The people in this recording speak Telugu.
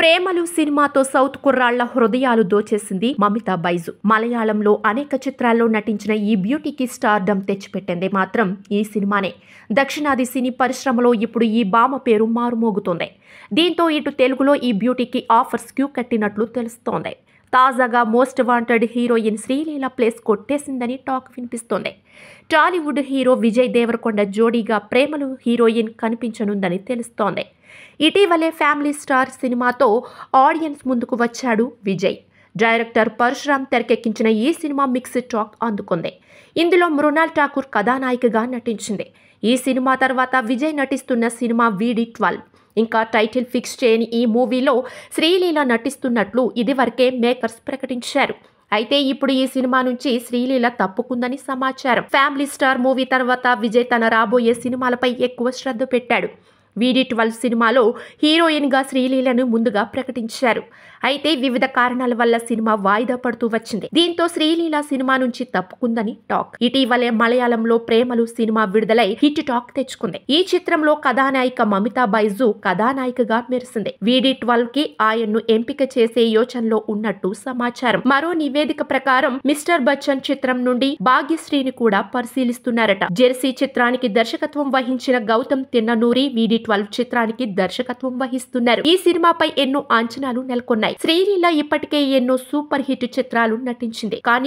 ప్రేమలు సినిమాతో సౌత్ కుర్రాళ్ల హృదయాలు దోచేసింది మమితా బైజు. మలయాళంలో అనేక చిత్రాల్లో నటించిన ఈ బ్యూటీకి స్టార్డమ్ తెచ్చిపెట్టింది మాత్రం ఈ సినిమానే. దక్షిణాది సినీ పరిశ్రమలో ఇప్పుడు ఈ భామ పేరు మారుమోగుతోంది. దీంతో ఇటు తెలుగులో ఈ బ్యూటీకి ఆఫర్స్ క్యూ కట్టినట్లు తెలుస్తోంది. తాజాగా most wanted heroine Sreeleela place కొట్టేసిందని టాక్ వినిపిస్తోంది. టాలీవుడ్ హీరో విజయ్ దేవరకొండ జోడీగా ప్రేమలు హీరోయిన్ కనిపించనుందని తెలుస్తోంది. ఇటీవలే ఫ్యామిలీ స్టార్ సినిమాతో ఆడియన్స్ ముందుకు వచ్చాడు విజయ్. డైరెక్టర్ పరశురామ్ తెరకెక్కించిన ఈ సినిమా మిక్స్డ్ టాక్ అందుకుంది. ఇందులో మృణాల్ ఠాకూర్ కథానాయికగా నటించింది. ఈ సినిమా తర్వాత విజయ్ నటిస్తున్న సినిమా VD12. ఇంకా టైటిల్ ఫిక్స్ చేయని ఈ మూవీలో శ్రీలీల నటిస్తున్నట్లు ఇదివరకే మేకర్స్ ప్రకటించారు. అయితే ఇప్పుడు ఈ సినిమా నుంచి శ్రీలీల తప్పుకుందని సమాచారం. ఫ్యామిలీ స్టార్ మూవీ తర్వాత విజయ్ తన రాబోయే సినిమాలపై ఎక్కువ శ్రద్ధ పెట్టాడు. VD12 సినిమాలో హీరోయిన్గా శ్రీలీలను ముందుగా ప్రకటించారు. అయితే వివిధ కారణాల వల్ల సినిమా వాయిదా పడుతూ వచ్చింది. దీంతో శ్రీలీల సినిమా నుంచి తప్పుకుందని టాక్. ఇటీవలే మలయాళంలో ప్రేమలు సినిమా విడుదలై హిట్ టాక్ తెచ్చుకుంది. ఈ చిత్రంలో కథానాయిక మమితా బైజు కథానాయికగా మెరిసింది. VD12 కి ఆయన్ను ఎంపిక చేసే యోచనలో ఉన్నట్టు సమాచారం. మరో నివేదిక ప్రకారం మిస్టర్ బచ్చన్ చిత్రం నుండి భాగ్యశ్రీని కూడా పరిశీలిస్తున్నారట. జెర్సీ చిత్రానికి దర్శకత్వం వహించిన గౌతమ్ తిన్ననూరి VD12 చిత్రానికి దర్శకత్వం వహిస్తున్నారు. ఈ సినిమాపై ఎన్నో అంచనాలు నెలకొన్నాయి. శ్రీలీల ఇప్పటికే ఎన్నో సూపర్ హిట్ చిత్రాలు నటించింది. కానీ